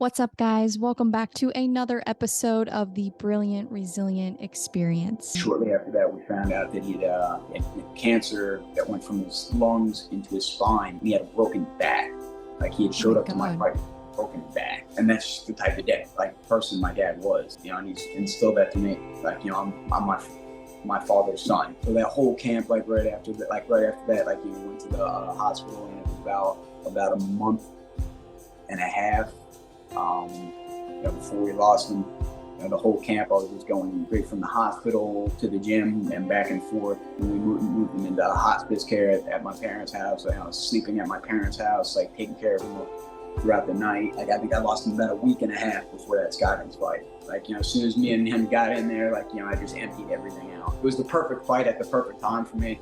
What's up, guys? Welcome back to another episode of the Brilliant Resilient Experience. Shortly after that, we found out that he had cancer that went from his lungs into his spine. He had a broken back. Like, he had showed up to my fight with a broken back. And that's just the type of person my dad was, and he's instilled that to me. I'm my father's son. So that whole camp, right after that, he went to the hospital, and it was about a month and a half before we lost him. The whole camp, I was just going straight from the hospital to the gym and back and forth. And we moved him into hospice care at my parents' house. I was sleeping at my parents' house, taking care of him throughout the night. I think I lost him about a week and a half before that Scoggins fight. As soon as me and him got in there, I just emptied everything out. It was the perfect fight at the perfect time for me.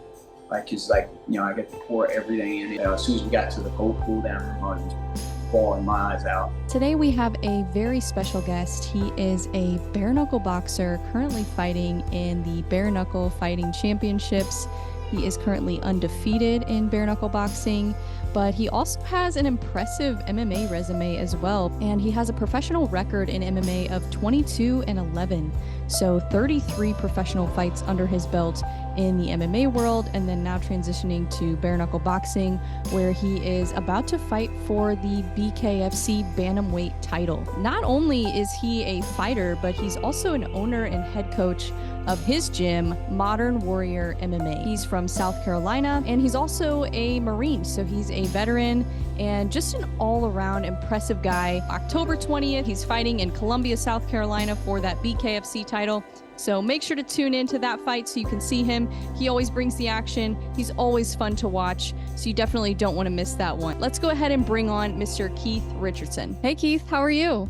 I get to pour everything in. As soon as we got to the cool down room, I was just bawling my eyes out. Today we have a very special guest. He is a bare-knuckle boxer currently fighting in the bare-knuckle fighting championships. He is currently undefeated in bare-knuckle boxing, but he also has an impressive MMA resume as well. And he has a professional record in MMA of 22-11. So 33 professional fights under his belt in the MMA world, and then now transitioning to bare-knuckle boxing, where he is about to fight for the BKFC bantamweight title. Not only is he a fighter, but he's also an owner and head coach of his gym, Modern Warrior MMA. He's from South Carolina, and he's also a Marine, so he's a veteran and just an all-around impressive guy. October 20th, he's fighting in Columbia, South Carolina for that BKFC title. So make sure to tune into that fight so you can see him. He always brings the action. He's always fun to watch, so you definitely don't want to miss that one. Let's go ahead and bring on Mr. Keith Richardson. Hey, Keith, how are you?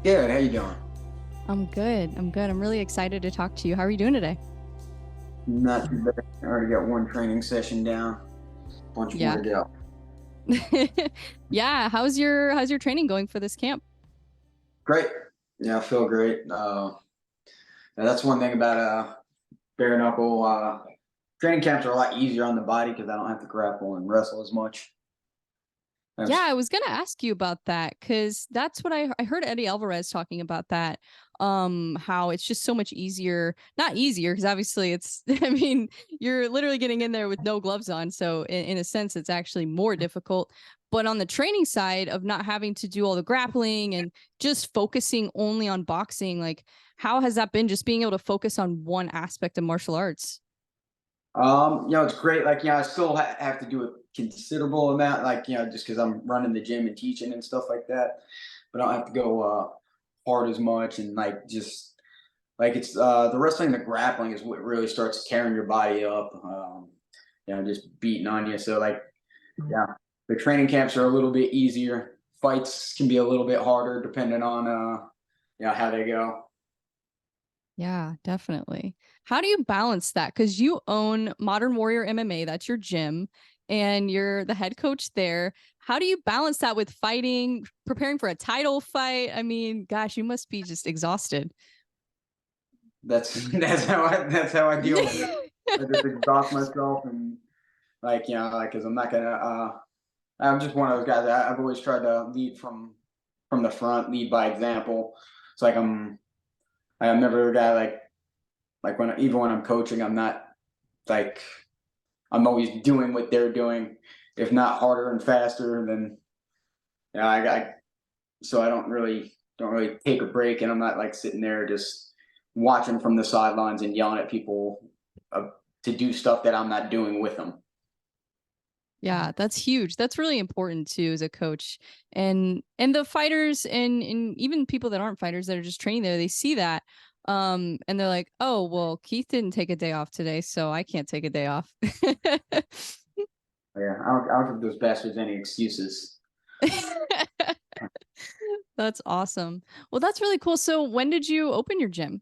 Good, how you doing? I'm good. I'm really excited to talk to you. How are you doing today? Not too bad. I already got one training session down. Bunch more to go. Yeah, how's your training going for this camp? Great. Yeah, I feel great. That's one thing about bare knuckle. Training camps are a lot easier on the body because I don't have to grapple and wrestle as much. Yeah, I was gonna ask you about that because that's what I heard Eddie Alvarez talking about that. How it's just so much easier, not easier because obviously it's, I mean, you're literally getting in there with no gloves on. So in a sense, it's actually more difficult. But on the training side of not having to do all the grappling and just focusing only on boxing, how has that been, just being able to focus on one aspect of martial arts? It's great. I still have to do a considerable amount, just because I'm running the gym and teaching and stuff like that. But I don't have to go hard as much, and it's the wrestling, the grappling is what really starts tearing your body up. Just beating on you. So the training camps are a little bit easier. Fights can be a little bit harder depending on how they go. Yeah, definitely. How do you balance that? Because you own Modern Warrior MMA, that's your gym, and you're the head coach there. How do you balance that with fighting, preparing for a title fight? I mean, gosh, you must be just exhausted. That's how I deal with it. I just exhaust myself, and because I'm not gonna. I'm just one of those guys. I've always tried to lead from the front, lead by example. It's I'm never a guy even when I'm coaching, I'm not I'm always doing what they're doing, if not harder and faster. Then so I don't really take a break, and I'm not sitting there just watching from the sidelines and yelling at people to do stuff that I'm not doing with them. Yeah, that's huge. That's really important too as a coach. And the fighters and even people that aren't fighters that are just training there, they see that. And they're like, oh, well, Keith didn't take a day off today, so I can't take a day off. Yeah, I don't give those bastards any excuses. That's awesome. Well, that's really cool. So when did you open your gym?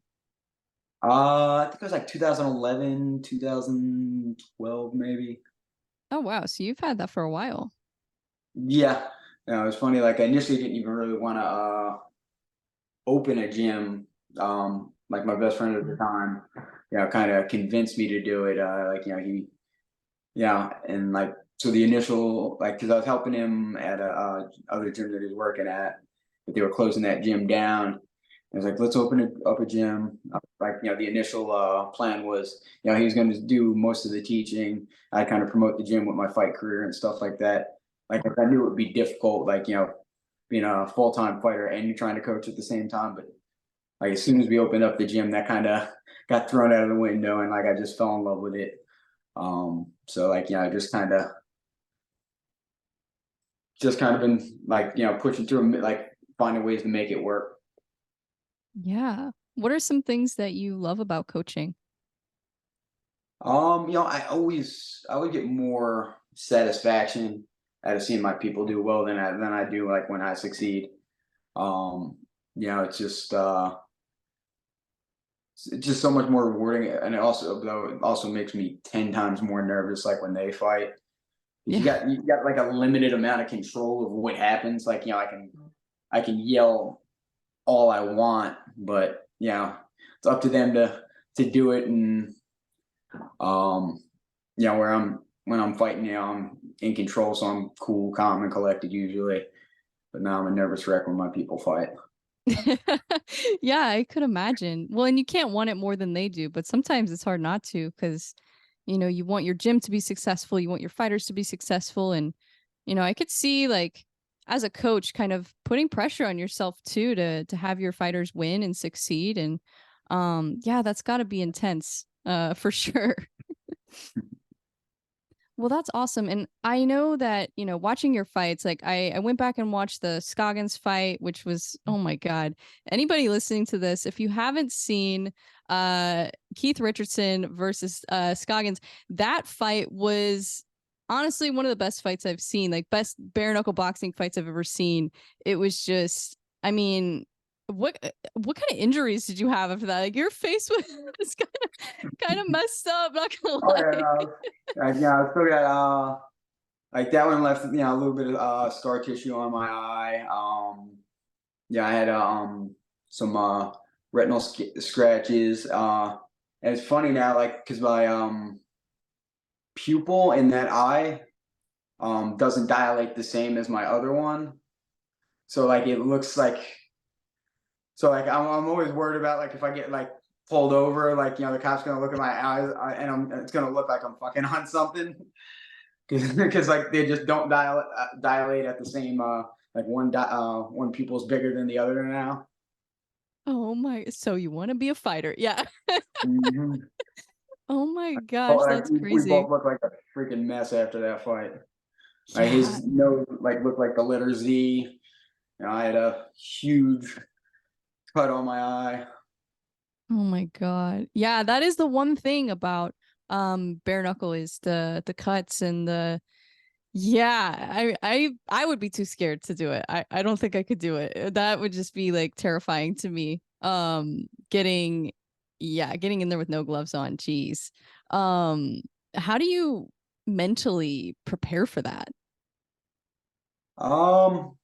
I think it was 2011, 2012, maybe. Oh, wow. So you've had that for a while. Yeah. It was funny. I initially didn't even really want to open a gym. My best friend at the time, kind of convinced me to do it. So the initial, because I was helping him at a other gym that he's working at. but they were closing that gym down. I was like, let's open up a gym. Like, you know, the initial plan was, you know, he was going to do most of the teaching. I kind of promote the gym with my fight career and stuff like that. Like, I knew it would be difficult, like, you know, being a full-time fighter and you're trying to coach at the same time. But like, as soon as we opened up the gym, that kind of got thrown out of the window, and like, I just fell in love with it. So like, you know, I just kind of been like, you know, pushing through, like finding ways to make it work. Yeah. What are some things that you love about coaching? You know, I would get more satisfaction out of seeing my people do well than I do like when I succeed. Um, you know, it's just so much more rewarding, and it also makes me 10 times more nervous like when they fight. 'Cause Yeah. you got like a limited amount of control of what happens. Like, you know, I can yell all I want, but you know, it's up to them to do it. And um, you know, when I'm fighting, you know, I'm in control, so I'm cool, calm, and collected usually. But now I'm a nervous wreck when my people fight. Yeah, I could imagine. Well, and you can't want it more than they do, but sometimes it's hard not to because, you want your gym to be successful, you want your fighters to be successful. And, I could see like as a coach kind of putting pressure on yourself too to have your fighters win and succeed. And yeah, that's gotta be intense, for sure. Well, that's awesome. And I know that, watching your fights, like I went back and watched the Scoggins fight, which was, oh my God. Anybody listening to this, if you haven't seen Keith Richardson versus Scoggins, that fight was honestly one of the best fights I've seen, like best bare knuckle boxing fights I've ever seen. It was just, I mean, what kind of injuries did you have after that? Like your face was kind of messed up, not gonna Oh yeah, lie. no, yeah, I still got like that one left, you know, a little bit of scar tissue on my eye. Yeah, I had some retinal scratches. And it's funny now, like, because my pupil in that eye doesn't dilate the same as my other one. So like it looks like, so like I'm always worried about like if I get like pulled over, like, you know, the cop's gonna look at my eyes, and it's gonna look like I'm fucking on something. Because like they just don't dilate at the same like one pupil's bigger than the other now. Oh my, so you want to be a fighter? Yeah. Mhm. Oh my But gosh, like that's we both crazy. look like a freaking mess after that fight. Like Yeah. his nose like looked like the letter Z. You know, I had a huge cut on my eye. Oh my God. Yeah, that is the one thing about bare knuckle is the cuts and the yeah, I would be too scared to do it. I don't think I could do it. That would just be like terrifying to me. Getting yeah, getting in there with no gloves on. Jeez. Um how do you mentally prepare for that? Um,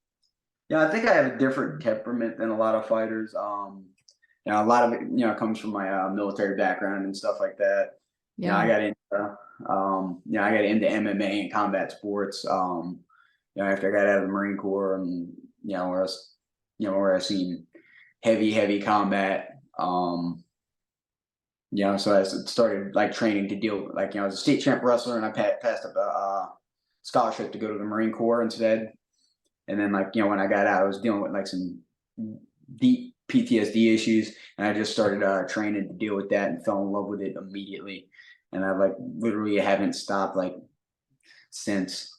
yeah, I think I have a different temperament than a lot of fighters. You know, a lot of it, you know, comes from my military background and stuff like that. You know, Yeah. I got into MMA and combat sports. You know, after I got out of the Marine Corps, and where I seen heavy combat. You know, so I started like training to deal like, you know, I was a state champ wrestler, and I passed up a scholarship to go to the Marine Corps instead. And then like, you know, when I got out, I was dealing with like some deep PTSD issues, and I just started training to deal with that and fell in love with it immediately. And I like literally haven't stopped like since.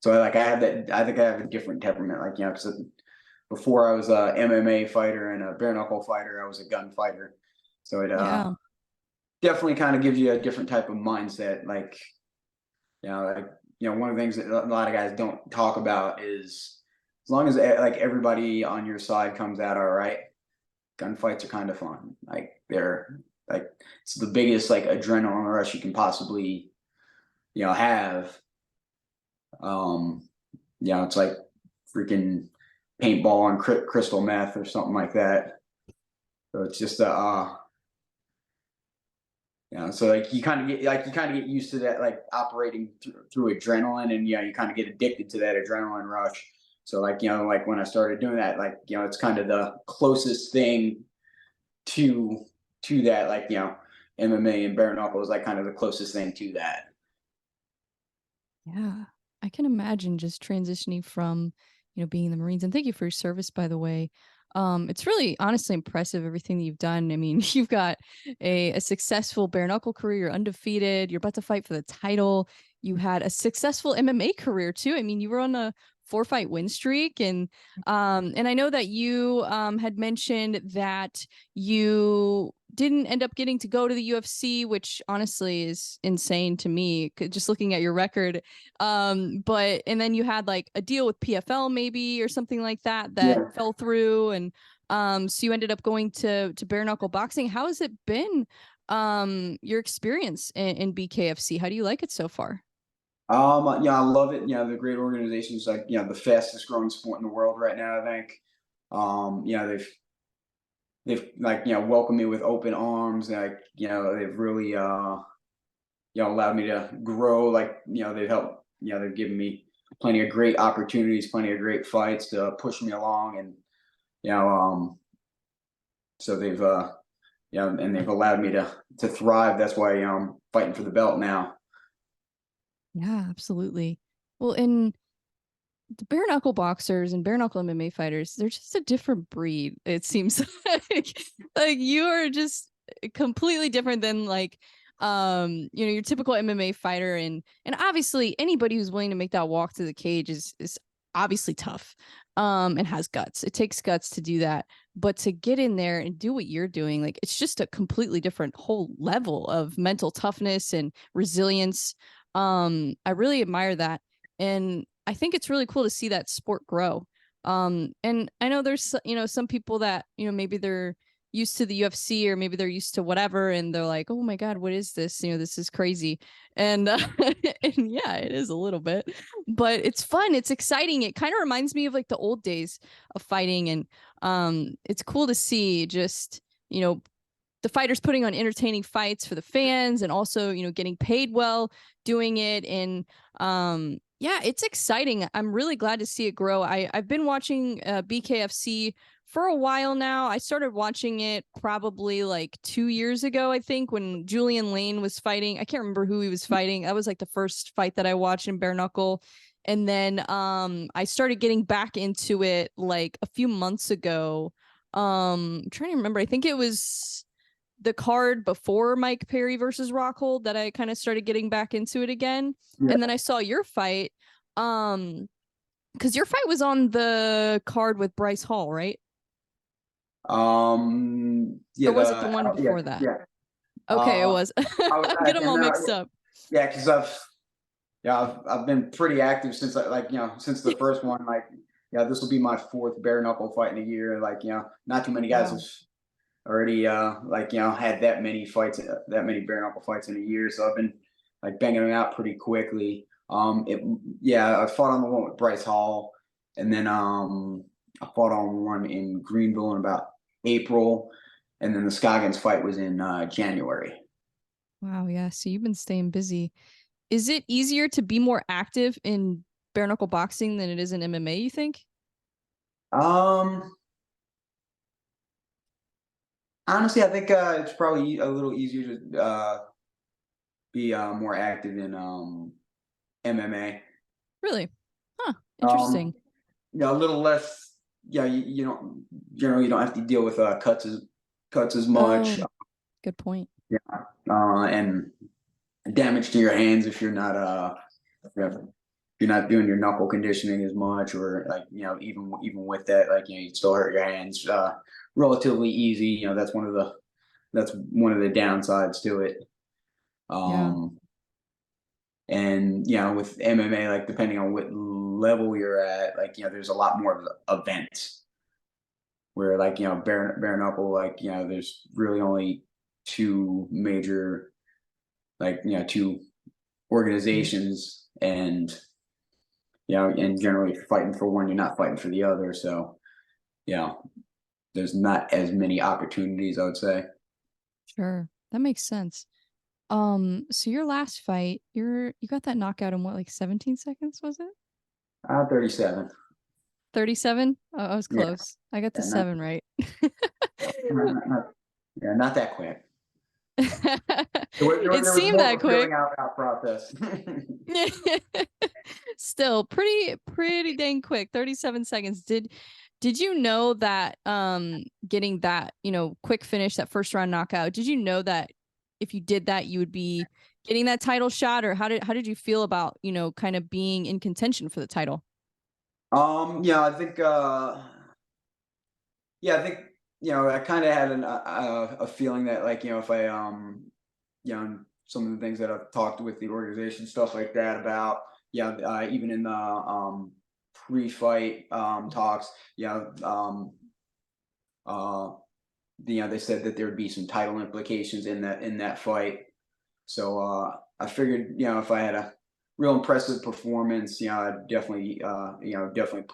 So I have that. I think I have a different temperament, like, you know, because before I was a MMA fighter and a bare knuckle fighter, I was a gun fighter. So it Yeah. definitely kind of gives you a different type of mindset. Like, you know, like, you know, one of the things that a lot of guys don't talk about is as long as like everybody on your side comes out all right, gunfights are kind of fun. Like they're like it's the biggest like adrenaline rush you can possibly, you know, have. Um, you know, it's like freaking paintball on crystal meth or something like that. So it's just you know, so like you kind of get used to that, like operating through adrenaline, and you know, you kind of get addicted to that adrenaline rush. So like, like when I started doing that, like, it's kind of the closest thing to that, like, MMA and bare knuckle is like kind of the closest thing to that. Yeah, I can imagine just transitioning from, being in the Marines. And thank you for your service, by the way. It's really honestly impressive everything that you've done. I mean, you've got a successful bare knuckle career. You're undefeated. You're about to fight for the title. You had a successful MMA career too. I mean, you were on a 4-fight win streak, and I know that you had mentioned that you didn't end up getting to go to the UFC, which honestly is insane to me, just looking at your record. But and then you had like a deal with PFL maybe or something like that Yeah. fell through, and so you ended up going to bare knuckle boxing. How has it been, your experience in BKFC? How do you like it so far? Yeah, I love it. The great organizations, like, the fastest growing sport in the world right now, I think. They've like, welcomed me with open arms. Like, they've really, allowed me to grow. Like, they've helped, they've given me plenty of great opportunities, plenty of great fights to push me along. And, you know, so they've, and they've allowed me to thrive. That's why I'm fighting for the belt now. Yeah, absolutely. Well, in the bare knuckle boxers and bare knuckle MMA fighters, they're just a different breed. It seems like you are just completely different than like your typical MMA fighter, and obviously anybody who's willing to make that walk to the cage is obviously tough and has guts. It takes guts to do that. But to get in there and do what you're doing, like it's just a completely different whole level of mental toughness and resilience. I really admire that. And I think it's really cool to see that sport grow. And I know there's, some people that, maybe they're used to the UFC, or maybe they're used to whatever, and they're like, oh my God, what is this? This is crazy. And, and yeah, it is a little bit, but it's fun. It's exciting. It kind of reminds me of like the old days of fighting. And it's cool to see just, the fighters putting on entertaining fights for the fans, and also, getting paid well doing it. And yeah, it's exciting. I'm really glad to see it grow. I've been watching BKFC for a while now. I started watching it probably like 2 years ago, I think, when Julian Lane was fighting. I can't remember who he was fighting. That was like the first fight that I watched in bare knuckle. And then I started getting back into it like a few months ago. I'm trying to remember. I think it was the card before Mike Perry versus Rockhold that I kind of started getting back into it again. And Yeah. then I saw your fight. Because your fight was on the card with Bryce Hall, right? Yeah, Or was it the one yeah, before that? yeah. Okay, it Uh, was. I get them all mixed up. yeah, because I've been pretty active since since the first one. Like, this will be my fourth bare knuckle fight in a year. Like, not too many guys have Wow. already had that many fights, that many bare knuckle fights in a year. So I've been like banging them out pretty quickly. It Yeah, I fought on the one with Bryce Hall, and then I fought on one in Greenville in about April, and then the Scoggins fight was in January. Wow, yeah. So you've been staying busy. Is it easier to be more active in bare knuckle boxing than it is in MMA, you think? Um, Honestly, I think it's probably a little easier to be more active in MMA. Really? Huh. Um, Interesting. a little less. Yeah, you don't generally you don't have to deal with cuts as much. Oh, good point. Yeah, and damage to your hands if you're not you're not doing your knuckle conditioning as much, or like even with that, like you still hurt your hands relatively easy. That's one of the downsides to it. Yeah. Um, and with MMA, like depending on what level you're at, like there's a lot more of events where like bare knuckle, like there's really only two major, like two Mm. organizations, and and generally if you're fighting for one, you're not fighting for the other. So yeah, there's not as many opportunities, I would say. Sure. That makes sense. So your last fight, you got that knockout in what, like 17 seconds, was it? 37. 37? Oh, I was Yeah, close. I got the yeah, not, 7 right. yeah, not that quick. There It was seemed more that of a feeling quick. out process. Still pretty dang quick. 37 seconds. Did you know that getting that, quick finish, that first round knockout, did you know that if you did that you would be getting that title shot, or how did you feel about, kind of being in contention for the title? Yeah, I think, I kind of had a feeling that, like, if I, some of the things that I've talked with the organization, stuff like that about, even in the pre-fight talks, uh, they said that there would be some title implications in that fight. So I figured, if I had a real impressive performance, I'd definitely, definitely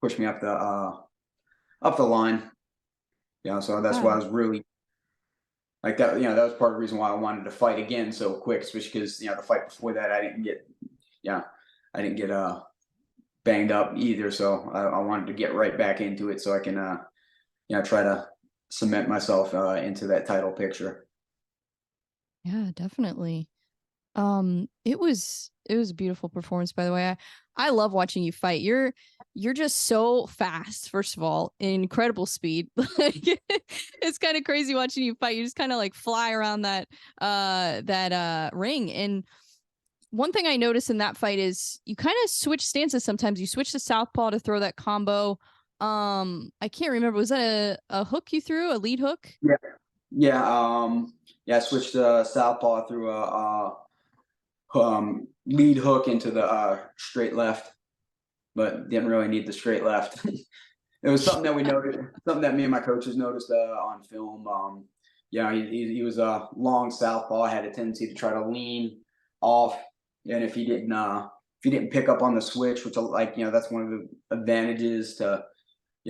push me up the line. So that's why I Yeah. was really like that. That was part of the reason why I wanted to fight again so quick, especially because the fight before that yeah, I didn't get banged up either. So I wanted to get right back into it so I can try to cement myself into that title picture. Yeah, definitely. It was a beautiful performance, by the way. I love watching you fight. You're just so fast, first of all, incredible speed. Like, it's kind of crazy watching you fight. You just kind of like fly around that ring. And one thing I noticed in that fight is you kind of switch stances sometimes. You switch to southpaw to throw that combo. I can't remember. Was that a hook you threw, a lead hook? Yeah, yeah, I switched southpaw through a lead hook into the straight left, but didn't really need the straight left. It was something that we noticed, something that me and my coaches noticed on film. He was a long southpaw, had a tendency to try to lean off, and if he didn't pick up on the switch, which, like, that's one of the advantages to,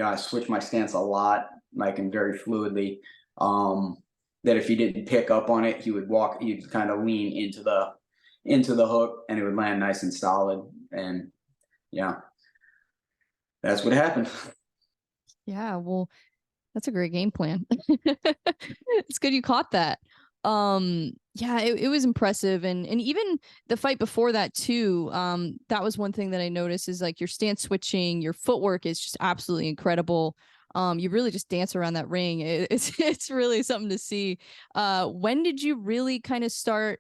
I switch my stance a lot, like, and very fluidly. Um, that if he didn't pick up on it, he'd kind of lean into the hook, and it would land nice and solid. And yeah, that's what happened. Yeah, well, that's a great game plan. It's good you caught that. Yeah, it was impressive, and even the fight before that too. That was one thing that I noticed is like your stance switching, your footwork is just absolutely incredible. You really just dance around that ring. It's really something to see. When did you really kind of start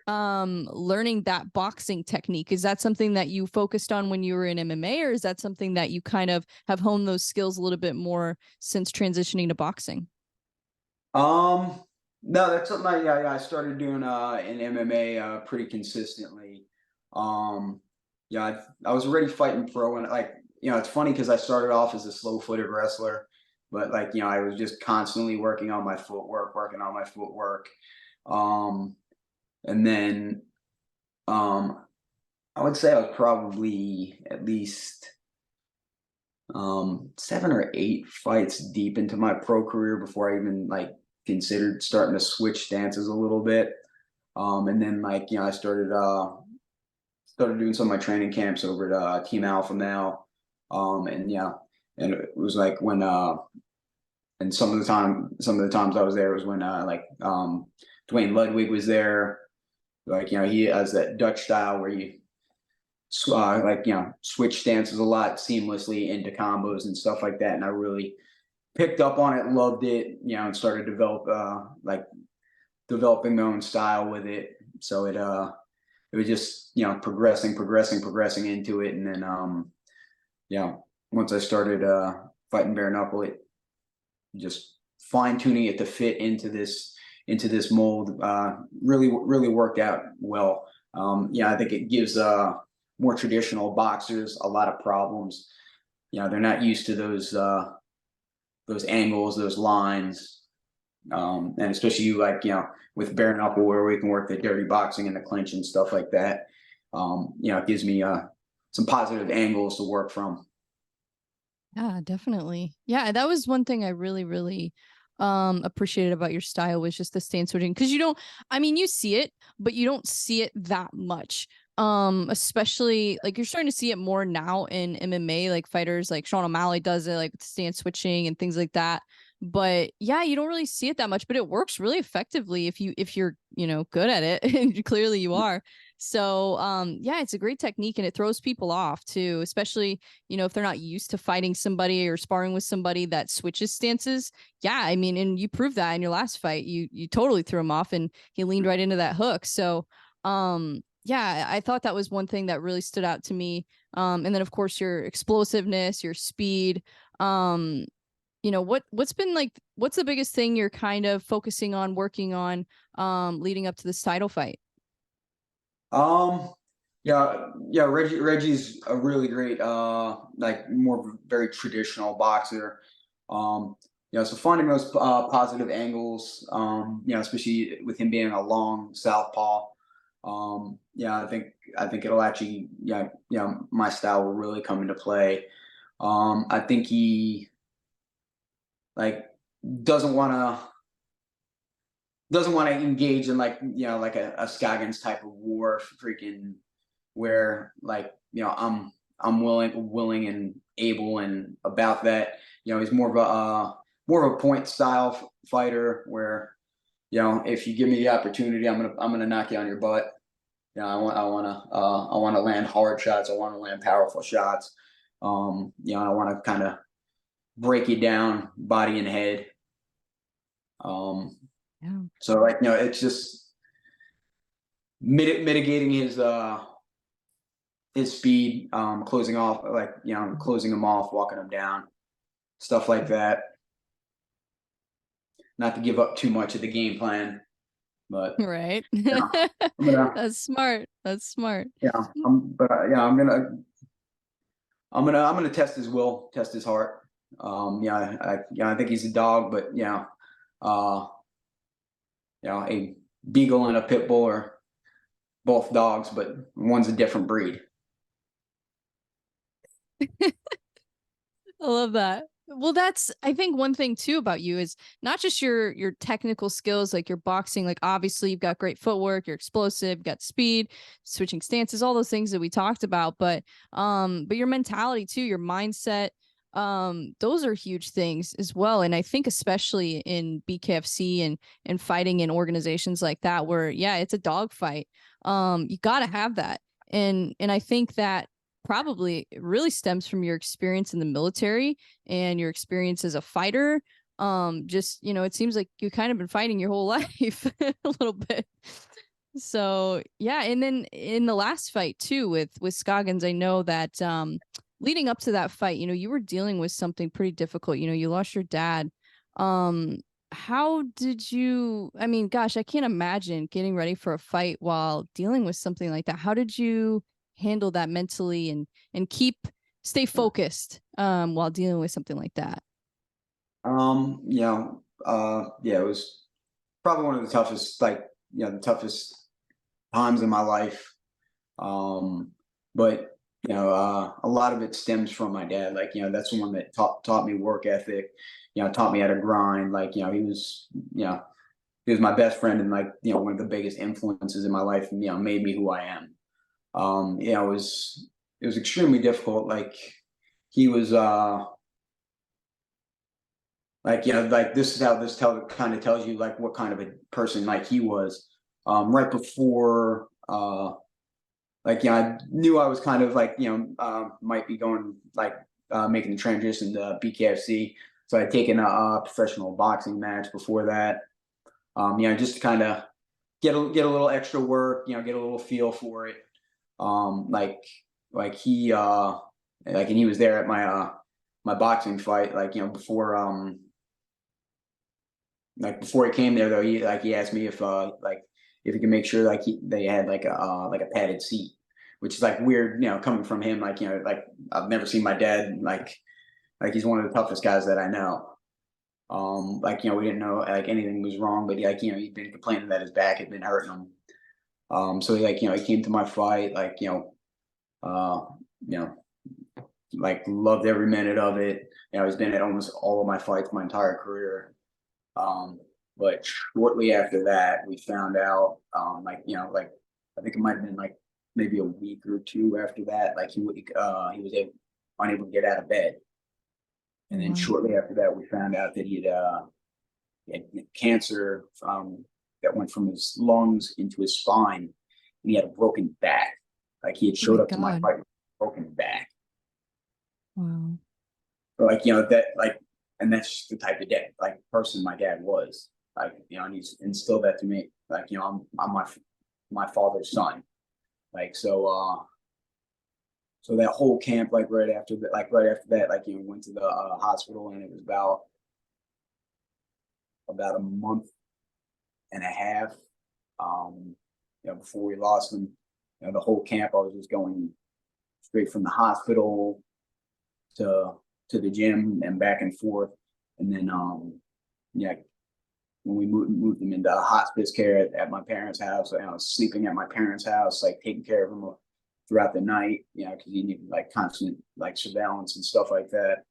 learning that boxing technique? Is that something that you focused on when you were in MMA, or is that something that you kind of have honed those skills a little bit more since transitioning to boxing? Um, no, that's something I started doing in MMA pretty consistently. Um, I was already fighting pro, and, like, it's funny because I started off as a slow-footed wrestler, but, like, I was just constantly working on my footwork. Um, and then I would say I was probably at least 7 or 8 fights deep into my pro career before I even, like, considered starting to switch stances a little bit. And then, like, I started doing some of my training camps over at Team Alpha now. And and it was like when and some of the times I was there was when like Dwayne Ludwig was there. Like, he has that Dutch style where you like, switch stances a lot seamlessly into combos and stuff like that. And I really picked up on it, loved it, and started developing my own style with it. So it was just, progressing into it. And then yeah, once I started fighting bare knuckle, it just fine tuning it to fit into this mold really worked out well. I think it gives more traditional boxers a lot of problems. They're not used to those angles, those lines, and especially you, like, with bare knuckle, where we can work the dirty boxing and the clinch and stuff like that. It gives me some positive angles to work from. Yeah, definitely. Yeah, that was one thing I really appreciated about your style was just the stance switching, because you don't, I mean, you see it, but you don't see it that much. especially like you're starting to see it more now in MMA, like fighters like Sean O'Malley does it, like with stance switching and things like that. But yeah, you don't really see it that much, but it works really effectively if you're, you know, good at it. And clearly you are. So yeah, it's a great technique and it throws people off too, especially, you know, if they're not used to fighting somebody or sparring with somebody that switches stances. Yeah, I mean, and you proved that in your last fight. You totally threw him off and he leaned right into that hook. So yeah, I thought that was one thing that really stood out to me. And then of course your explosiveness, your speed. Um, you know, what's been like, what's the biggest thing you're kind of focusing on, working on, leading up to this title fight? Um, yeah, Reggie's a really great, like more of a very traditional boxer. So finding those positive angles, especially with him being a long southpaw. I think it'll actually, my style will really come into play. I think he like doesn't want to engage in like a Scoggins type of war, freaking where I'm willing and able and about that. He's more of a point style fighter where if you give me the opportunity, I'm gonna knock you on your butt. I want to land hard shots. I want to land powerful shots. I want to kind of break you down, body and head. Yeah. So it's just mitigating his speed, closing off, closing him off, walking him down, stuff like that. Not to give up too much of the game plan, but Right. yeah, I'm gonna, That's smart. That's smart. yeah, I'm gonna test his will, test his heart. I think he's a dog, but uh, a beagle and a pit bull are both dogs, but one's a different breed. I love that. Well, that's I think one thing too about you is not just your technical skills, like your boxing, like obviously you've got great footwork, you're explosive, you've got speed, switching stances, all those things that we talked about, but your mentality too, your mindset, those are huge things as well. And I think especially in BKFC and fighting in organizations like that where yeah, it's a dog fight. You got to have that. And I think that probably really stems from your experience in the military and your experience as a fighter. Just, you know, it seems like you've kind of been fighting your whole life a little bit. So yeah, and then in the last fight too with Scoggins, I know that leading up to that fight, you know, you were dealing with something pretty difficult. You know, you lost your dad. Um, how did you, I mean, gosh, I can't imagine getting ready for a fight while dealing with something like that. How did you handle that mentally and stay focused while dealing with something like that? It was probably one of the toughest, the toughest times in my life. But a lot of it stems from my dad. That's the one that taught me work ethic. Taught me how to grind. He was my best friend and one of the biggest influences in my life. And made me who I am. It was extremely difficult. He was this is how kind of tells you what kind of a person he was. Right before I knew I was kind of might be going making the transition to BKFC. So I'd taken a professional boxing match before that. Just to kind of get a little extra work, get a little feel for it. He and he was there at my boxing fight, before he came there though, he asked me if he could make sure they had a padded seat, which is weird, coming from him. I've never seen my dad he's one of the toughest guys that I know. We didn't know anything was wrong, but he'd been complaining that his back had been hurting him. So he came to my fight, uh, you know, loved every minute of it. He's been at almost all of my fights my entire career. But shortly after that, we found out, I think it might have been maybe a week or two after that, like he was unable to get out of bed. And then Wow. shortly after that, we found out that he had cancer that went from his lungs into his spine, and he had a broken back. Like he had Oh my showed up to my God. fight with a broken back. Wow. But and that's the type of person my dad was. And he's instilled that to me. I'm my father's son. So that whole camp, right after that, went to the hospital, and it was about a month and a half, before we lost him. The whole camp, I was just going straight from the hospital to the gym and back and forth. And then, when we moved him into hospice care at my parents' house, I was sleeping at my parents' house, taking care of him throughout the night, because he needed constant surveillance and stuff like that.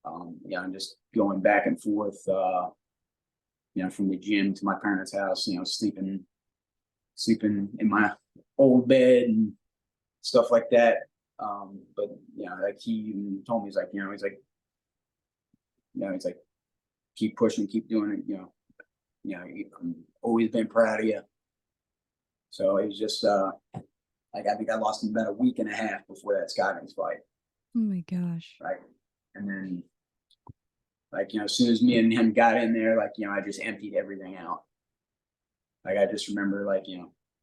And just going back and forth, from the gym to my parents' house, sleeping in my old bed and stuff like that. But he even told me, he's like, keep pushing, keep doing it. I've always been proud of you. So it was just I think I lost him about a week and a half before that Scoggins fight. Oh my gosh. Right. And then as soon as me and him got in there, I just emptied everything out. I just remember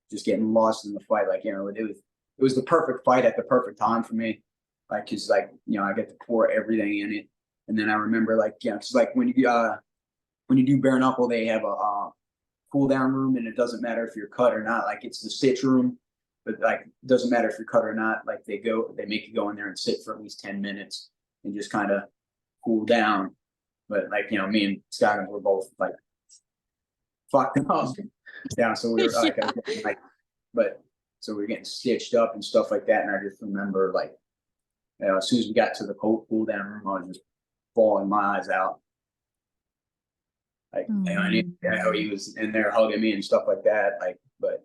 just getting lost in the fight. It was the perfect fight at the perfect time for me. Cause I get to pour everything in it. And then I remember cause when you do bare knuckle, they have a cool down room, and it doesn't matter if you're cut or not. It's the stitch room, but it doesn't matter if you're cut or not. They make you go in there and sit for at least 10 minutes and just kind of cool down. But me and Scoggins were both fucked up. Yeah, so we were so we were getting stitched up and stuff like that. And I just remember as soon as we got to the cool down room, I was just bawling my eyes out. I knew he was in there hugging me and stuff like that. But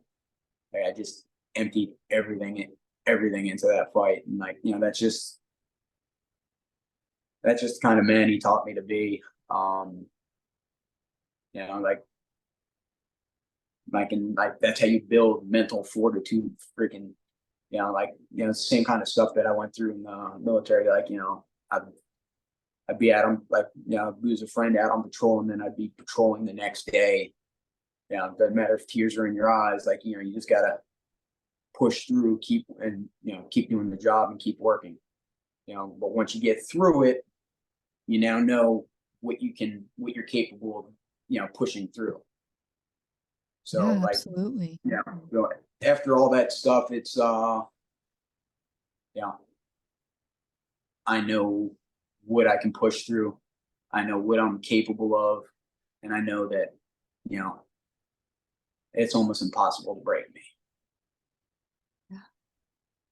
I just emptied everything into that fight. And that's just the kind of man he taught me to be. That's how you build mental fortitude. Freaking, the same kind of stuff that I went through in the military. I'd be at him, lose a friend out on patrol, and then I'd be patrolling the next day. It doesn't matter if tears are in your eyes. You just gotta push through, keep doing the job and keep working. But once you get through it, you now know what you're capable of, pushing through. So yeah, absolutely. After all that stuff, it's I know what I can push through. I know what I'm capable of, and I know that it's almost impossible to break me. Yeah,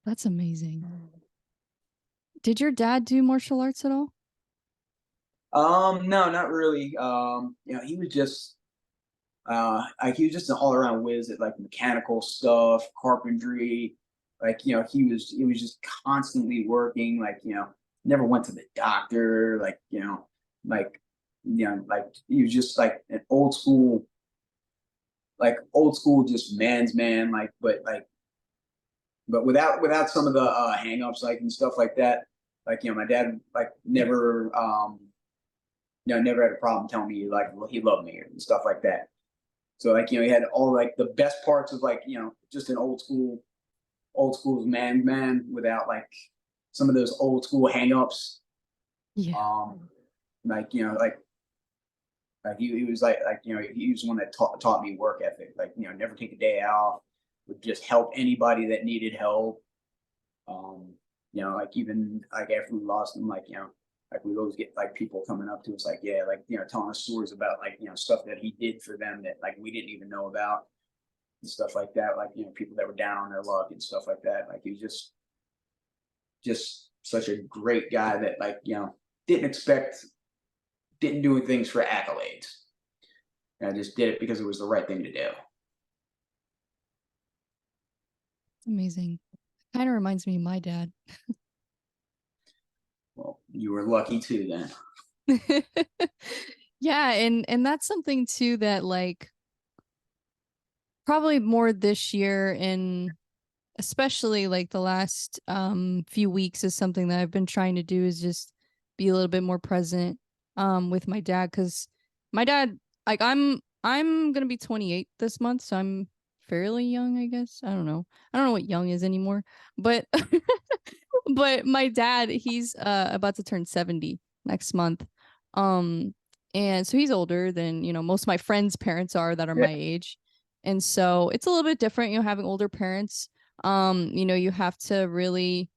that's amazing. Did your dad do martial arts at all? No, not really. He was just he was just an all-around whiz at mechanical stuff, carpentry. He was just constantly working. Never went to the doctor. He was just an old school just man's man. But without some of the hang-ups and stuff like that. My dad never never had a problem telling me he loved me and stuff like that. So he had all the best parts of just an old school's man without some of those old school hang-ups. Yeah. He was he was one that taught me work ethic. Never take a day off. Would just help anybody that needed help. Even after we lost him, we'd always get people coming up to us telling us stories about stuff that he did for them that we didn't even know about and stuff like that. People that were down on their luck and stuff like that. He was just such a great guy that didn't do things for accolades. I just did it because it was the right thing to do. Amazing. Kind of reminds me of my dad. Well, you were lucky too then. Yeah, and that's something too that like probably more this year and especially like the last few weeks is something that I've been trying to do is just be a little bit more present with my dad cuz my dad like I'm going to be 28 this month, so I'm fairly young, I guess. I don't know. I don't know what young is anymore, but but my dad, he's about to turn 70 next month. Um and so he's older than, most of my friends' parents are that are Yeah. my age. And so it's a little bit different, having older parents. You have to really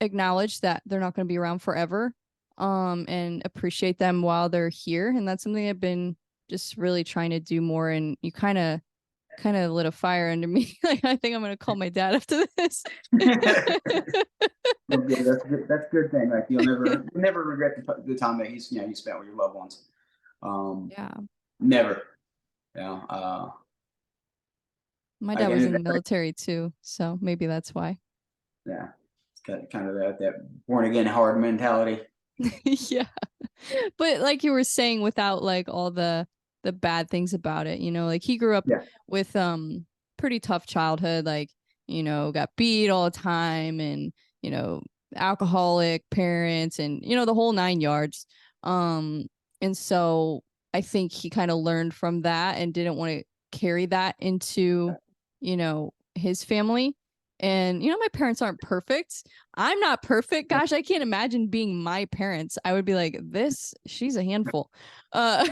acknowledge that they're not going to be around forever. And appreciate them while they're here. And that's something I've been just really trying to do more. And you kind of lit a fire under me. Like I think I'm gonna call my dad after this. Well, good. That's good. That's a good thing. Like you'll never regret the time that you spent with your loved ones. Um, Yeah. Never. Yeah. My dad Like, was and in the military too, so maybe that's why. yeah, it's kind of that born again hard mentality. Yeah. But like you were saying, without like all the bad things about it, like he grew up Yeah. with pretty tough childhood, like, got beat all the time and, you know, alcoholic parents and, the whole nine yards. Um and so I think he kind of learned from that and didn't want to carry that into, his family. And, my parents aren't perfect. I'm not perfect. Gosh, I can't imagine being my parents. I would be like, she's a handful. Uh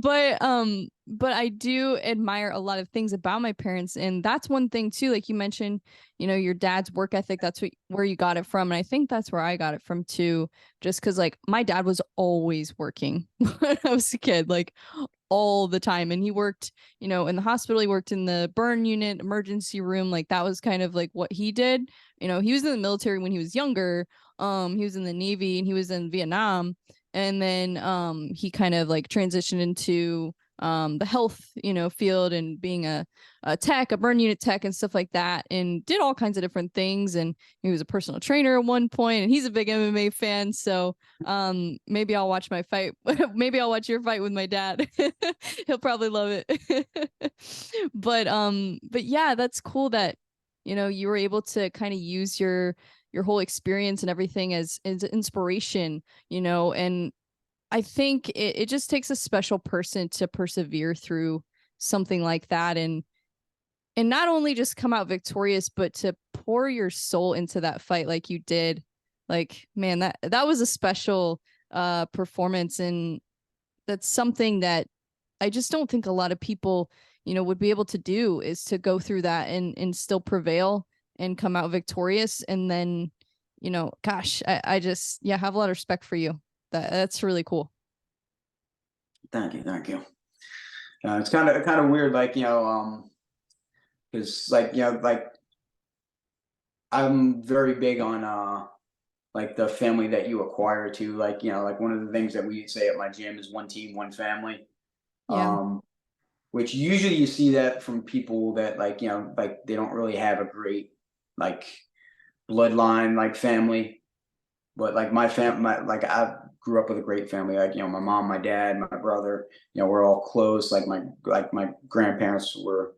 but I do admire a lot of things about my parents, and that's one thing too. Like you mentioned, your dad's work ethic, that's where you got it from. And I think that's where I got it from too. Just because like my dad was always working when I was a kid. Like all the time. And he worked, in the hospital, he worked in the burn unit, emergency room. Like that was kind of like what he did. He was in the military when he was younger. He was in the Navy and he was in Vietnam. And then he kind of like transitioned into the health, field and being a tech, a burn unit tech and stuff like that, and did all kinds of different things. And he was a personal trainer at one point, and he's a big MMA fan. So maybe I'll watch my fight. Maybe I'll watch your fight with my dad. He'll probably love it. But yeah, that's cool that you were able to kind of use your whole experience and everything as inspiration, and I think it just takes a special person to persevere through something like that, and not only just come out victorious, but to pour your soul into that fight like you did. Like, man, that was a special performance, and that's something that I just don't think a lot of people, would be able to do, is to go through that and still prevail and come out victorious. And then, gosh, I just, yeah, have a lot of respect for you. That's really cool. Thank you. Thank you. It's kind of weird, like because like I'm very big on like the family that you acquire to, like like one of the things that we say at my gym is one team, one family. Yeah. Um, which usually you see that from people that like like they don't really have a great like bloodline like family, but like my like I grew up with a great family, like my mom, my dad, my brother, we're all close, like my grandparents were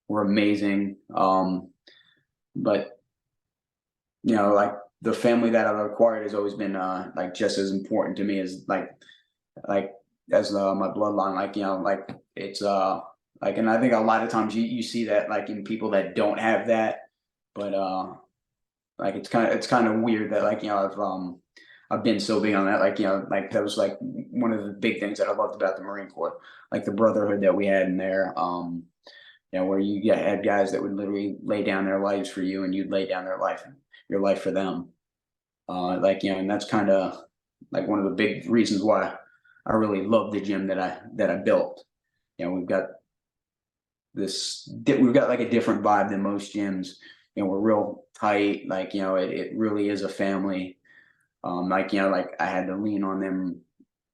amazing. But like the family that I've acquired has always been like just as important to me as like as my bloodline. Like like it's like, and I think a lot of times you see that like in people that don't have that, but like it's kind of weird that like I've been so big on that. Like like that was like one of the big things that I loved about the Marine Corps, like the brotherhood that we had in there. Where had guys that would literally lay down their lives for you, and you'd lay down your life for them. Like and that's kind of like one of the big reasons why I really love the gym that I built. We've got we've got like a different vibe than most gyms. We're real tight. Like it really is a family. Like like I had to lean on them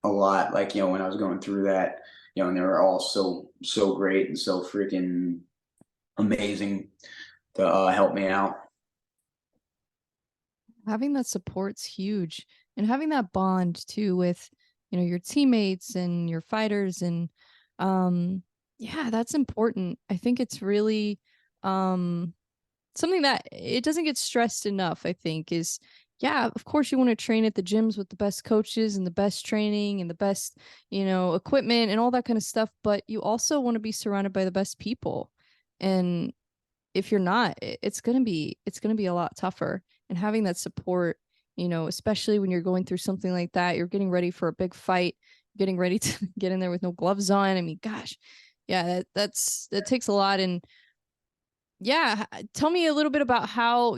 a lot. Like when I was going through that, and they were all so great and so freaking amazing to help me out. Having that support's huge, and having that bond too with, your teammates and your fighters, and yeah, that's important. I think it's really um something that it doesn't get stressed enough, I think, is yeah, of course you want to train at the gyms with the best coaches and the best training and the best, equipment and all that kind of stuff, but you also want to be surrounded by the best people. And if you're not, it's going to be a lot tougher. And having that support, especially when you're going through something like that, you're getting ready for a big fight, getting ready to get in there with no gloves on. I mean, gosh, yeah, that takes a lot. And yeah, tell me a little bit about how,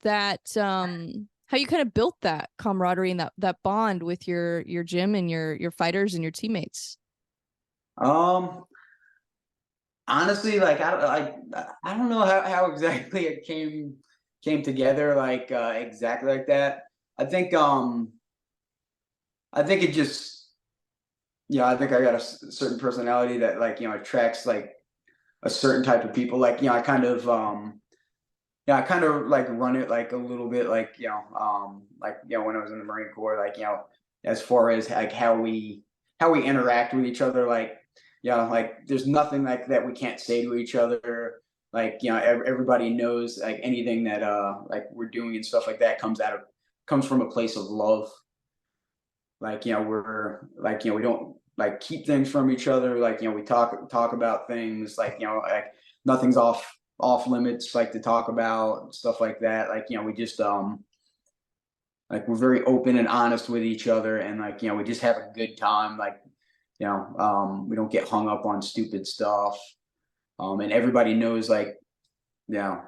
that how you kind of built that camaraderie and that bond with your gym and your fighters and your teammates. Um, Honestly, like I don't know how exactly it came together, like exactly like that. I think um I think it just, I think I got a certain personality that, like, attracts like a certain type of people. Like, I kind of like run it like a little bit, like, when I was in the Marine Corps, like, as far as like how we interact with each other, like, like there's nothing like that we can't say to each other. Like, everybody knows like anything that like we're doing and stuff like that comes from a place of love. Like, we're like, we don't like keep things from each other. Like, we talk about things, like, like nothing's off limits, like, to talk about stuff like that. Like, we just like we're very open and honest with each other, and like, we just have a good time. Like, we don't get hung up on stupid stuff. And everybody knows, like, you know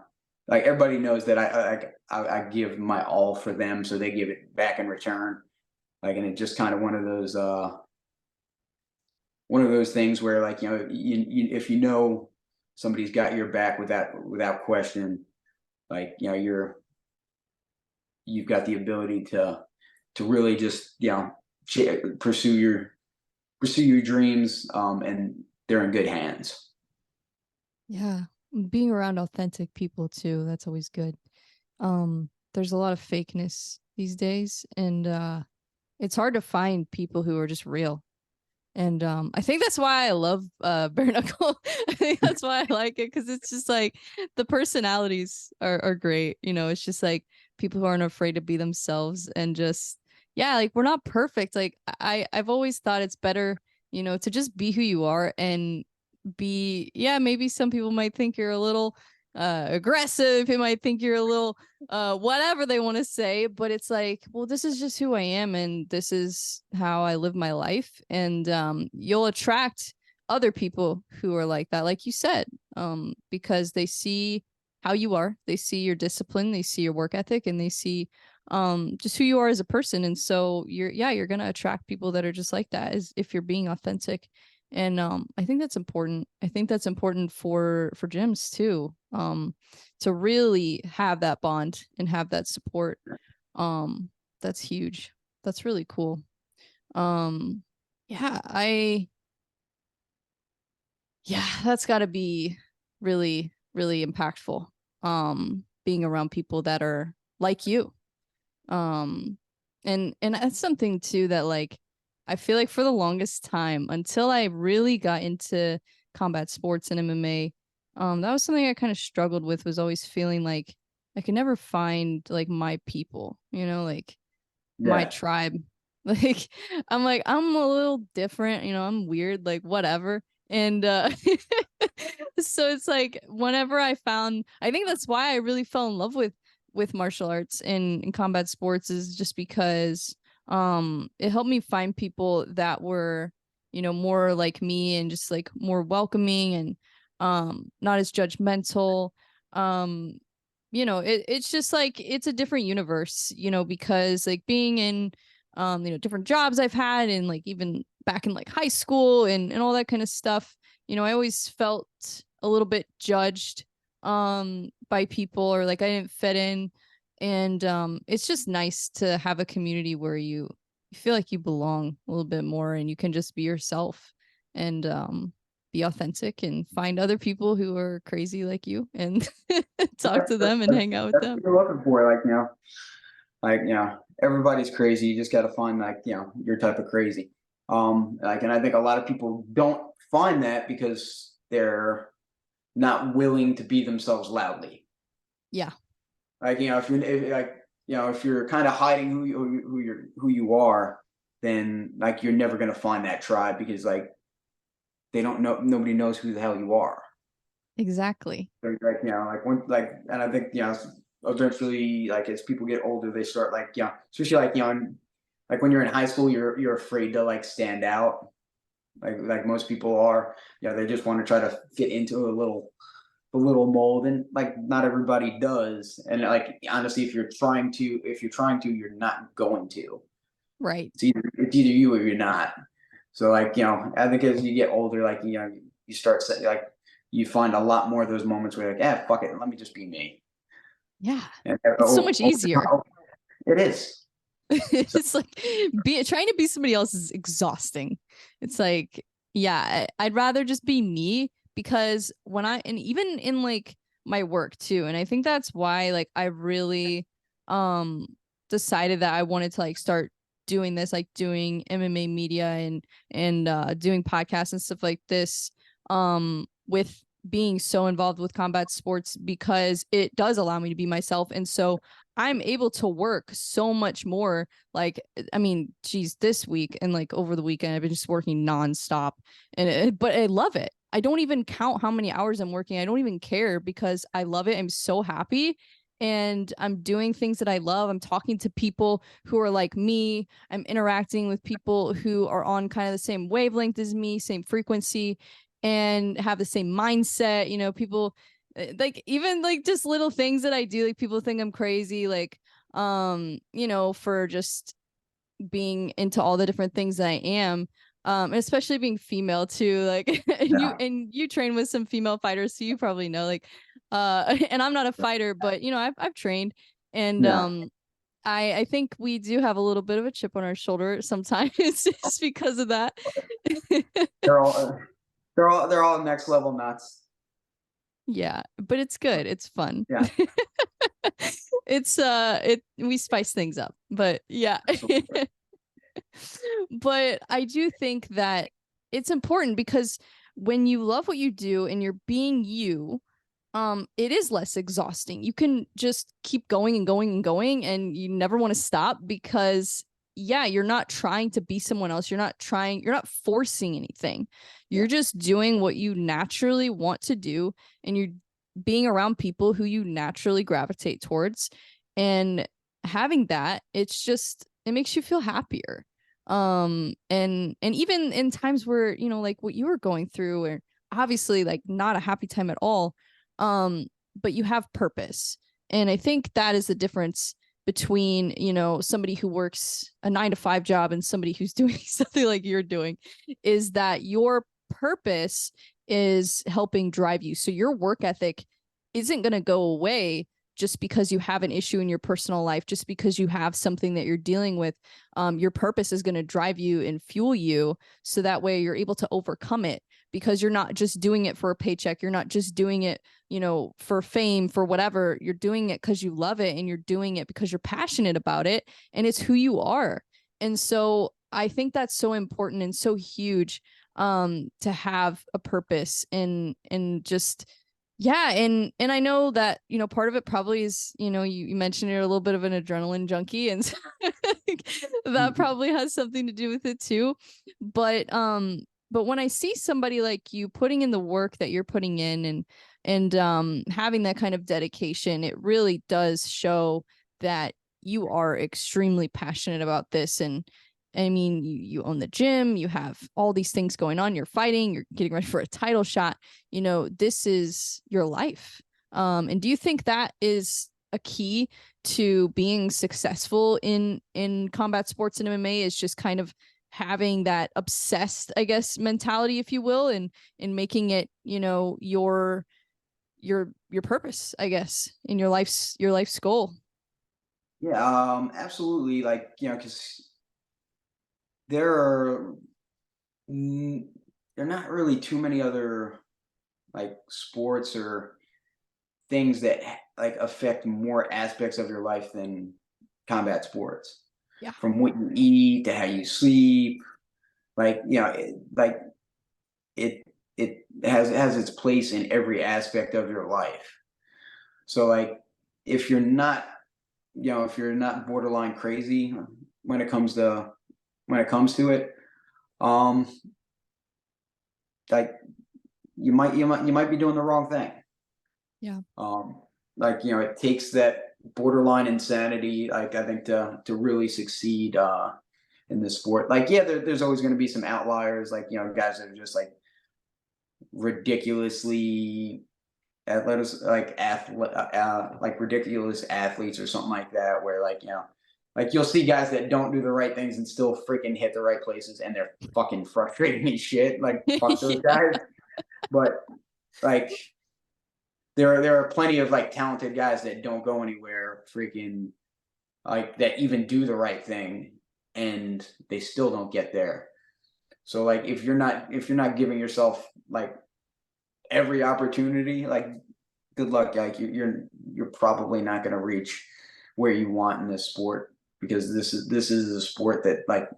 like everybody knows that I give my all for them, so they give it back in return. Like, and it's just kind of one of those things where, like, if somebody's got your back without question, like, you've got the ability to really just, pursue your dreams, and they're in good hands. Yeah. Being around authentic people too, that's always good. There's a lot of fakeness these days, and it's hard to find people who are just real. And I think that's why I love bare knuckle. I think that's why I like it, because it's just like the personalities are great. It's just like people who aren't afraid to be themselves, and just yeah, like we're not perfect. Like I've always thought it's better, to just be who you are, and be yeah, maybe some people might think you're a little aggressive, they might think you're a little whatever they want to say, but it's like, well, this is just who I am, and this is how I live my life. And you'll attract other people who are like that, like you said, because they see how you are, they see your discipline, they see your work ethic, and they see just who you are as a person. And so you're gonna attract people that are just like that, as if you're being authentic. And I think that's important. I think that's important for gyms too, to really have that bond and have that support. um that's huge. That's really cool. um yeah, that's got to be really really impactful, being around people that are like you. um and that's something too that, like, I feel like for the longest time, until I really got into combat sports and MMA, that was something I kind of struggled with, was always feeling like I could never find like my people, like my Yeah. tribe. Like I'm a little different, I'm weird, like whatever. And so it's like whenever I think that's why I really fell in love with martial arts and combat sports, is just because it helped me find people that were, more like me, and just like more welcoming, and not as judgmental. um it's just like it's a different universe, because like being in different jobs I've had, and like even back in like high school and all that kind of stuff, I always felt a little bit judged by people, or like I didn't fit in. And it's just nice to have a community where you feel like you belong a little bit more, and you can just be yourself. And be authentic and find other people who are crazy like you and talk to them and hang out with That's what them. you're looking for. Everybody's crazy. You just got to find your type of crazy. And I think a lot of people don't find that because they're not willing to be themselves loudly. Yeah. If you're kind of hiding who you are, then you're never going to find that tribe because they don't know, nobody knows who the hell you are. Exactly. And I think eventually as people get older, they start especially when you're in high school, you're afraid to stand out, like most people are. They just want to try to fit into a little mold, and not everybody does. And honestly, if you're trying to, you're not going to. Right. It's either you or you're not. So I think as you get older, you start you find a lot more of those moments where you're like, fuck it, let me just be me. Yeah. And It's so much easier. It is. It's trying to be somebody else is exhausting. It's I'd rather just be me, because and even in my work too. And I think that's why I really decided that I wanted to start doing this, doing MMA media and doing podcasts and stuff like this, with being so involved with combat sports, because it does allow me to be myself. And so I'm able to work so much more. This week and over the weekend, I've been just working nonstop, but I love it. I don't even count how many hours I'm working. I don't even care, because I love it. I'm so happy. And I'm doing things that I love. I'm talking to people who are like me. I'm interacting with people who are on kind of the same wavelength as me, same frequency, and have the same mindset. People even just little things that I do, people think I'm crazy, for just being into all the different things that I am. And especially being female too, and you train with some female fighters, so you probably know, and I'm not a fighter, but I've trained, and I think we do have a little bit of a chip on our shoulder sometimes just because of that. They're all next level nuts. Yeah, but it's good. It's fun. Yeah. We spice things up, but yeah. But I do think that it's important, because when you love what you do and you're being you, it is less exhausting. You can just keep going and going and going, and you never want to stop, because you're not trying to be someone else. You're not forcing anything. You're just doing what you naturally want to do, and you're being around people who you naturally gravitate towards, and having that, it makes you feel happier. And even in times where, what you were going through, or obviously not a happy time at all, but you have purpose. And I think that is the difference between, somebody who works a 9-to-5 job and somebody who's doing something like you're doing, is that your purpose is helping drive you. So your work ethic isn't going to go away just because you have an issue in your personal life, just because you have something that you're dealing with. Your purpose is going to drive you and fuel you, so that way you're able to overcome it, because you're not just doing it for a paycheck. You're not just doing it, for fame, for whatever. You're doing it because you love it, and you're doing it because you're passionate about it, and it's who you are. And so I think that's so important and so huge, to have a purpose, and just, and I know that, part of it probably is, you mentioned you're a little bit of an adrenaline junkie, and so that probably has something to do with it too. But when I see somebody like you putting in the work that you're putting in, and having that kind of dedication, it really does show that you are extremely passionate about this. And I mean, you own the gym, you have all these things going on, you're fighting, you're getting ready for a title shot, this is your life. And do you think that is a key to being successful in combat sports and MMA, is just kind of having that obsessed, I guess, mentality, if you will, and making it, your purpose, I guess, in your life's goal? Yeah, absolutely. Because there are there are not really too many other like sports or things that like affect more aspects of your life than combat sports. Yeah. From what you eat to how you sleep, like like it it has its place in every aspect of your life. So like if you're not if you're not borderline crazy when it comes to it, um like you might be doing the wrong thing. Yeah. Um, like it takes that borderline insanity, like I think, to really succeed in this sport. Like there's always going to be some outliers, like guys that are just ridiculously like ridiculous athletes or something like that, where like you'll see guys that don't do the right things and still freaking hit the right places, and they're fucking frustrating as shit. Like fuck those Yeah. guys. But like there are plenty of like talented guys that don't go anywhere, freaking like that even do the right thing, and they still don't get there. So like if you're not giving yourself like every opportunity, like good luck. Like you're probably not going to reach where you want in this sport, because this is a sport that like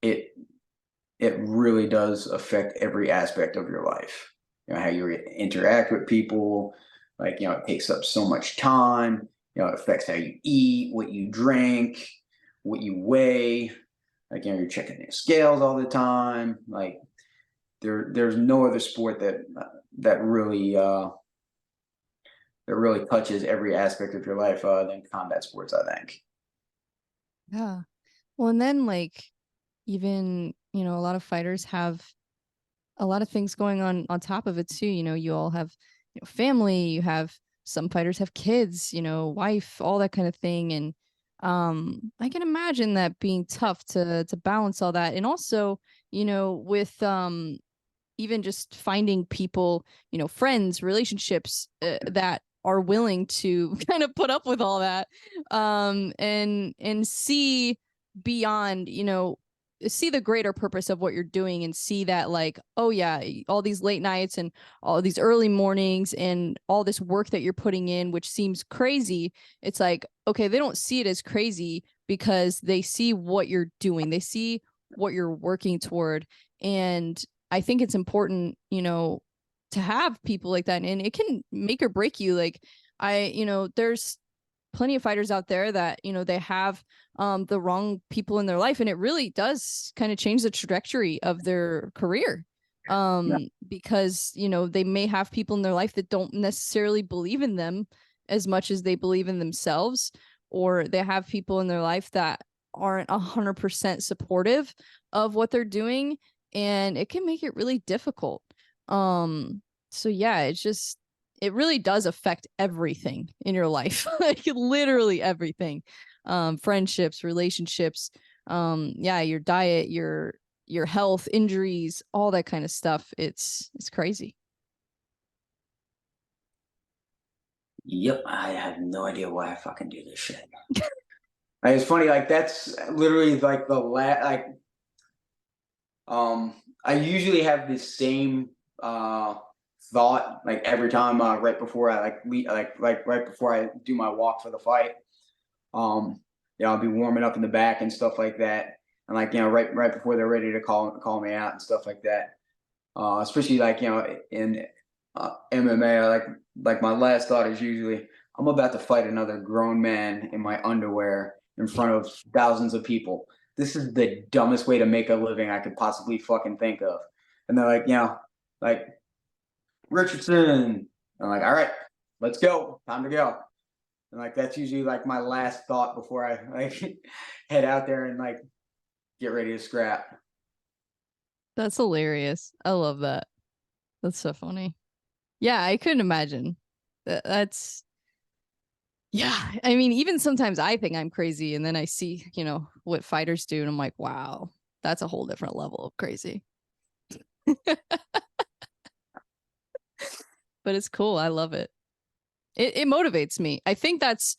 it it really does affect every aspect of your life. How you interact with people, like it takes up so much time. It affects how you eat, what you drink, what you weigh. Like you're checking your scales all the time. Like there's no other sport that really that really touches every aspect of your life than combat sports, I think. Yeah. Well, and then like even, a lot of fighters have a lot of things going on top of it too. You all have, family, you have some fighters have kids, wife, all that kind of thing. And I can imagine that being tough to balance all that. And also, with even just finding people, friends, relationships that are willing to kind of put up with all that, and see beyond, see the greater purpose of what you're doing, and see that like, oh yeah, all these late nights and all these early mornings and all this work that you're putting in, which seems crazy. It's like, okay, they don't see it as crazy because they see what you're doing, they see what you're working toward. And I think it's important, to have people like that, and it can make or break you. Like there's plenty of fighters out there that, they have the wrong people in their life, and it really does kind of change the trajectory of their career. Yeah. Because, they may have people in their life that don't necessarily believe in them as much as they believe in themselves, or they have people in their life that aren't 100% supportive of what they're doing, and it can make it really difficult. So yeah, it really does affect everything in your life. Like literally everything. Friendships, relationships, yeah, your diet, your health, injuries, all that kind of stuff. It's crazy. Yep, I have no idea why I fucking do this shit. Like, it's funny, like that's literally like um I usually have the same thought like every time, right before I like right before I do my walk for the fight. I'll be warming up in the back and stuff like that. And like, right before they're ready to call me out and stuff like that. Especially like, in MMA, like my last thought is usually, I'm about to fight another grown man in my underwear in front of thousands of people. This is the dumbest way to make a living I could possibly fucking think of. And they're like, like Richardson. I'm like, all right, let's go. Time to go. And like that's usually like my last thought before I like head out there and like get ready to scrap. That's hilarious. I love that. That's so funny. Yeah, I couldn't imagine. That's yeah. I mean, even sometimes I think I'm crazy, and then I see, what fighters do, and I'm like, wow, that's a whole different level of crazy. But it's cool. I love it. It motivates me. I think that's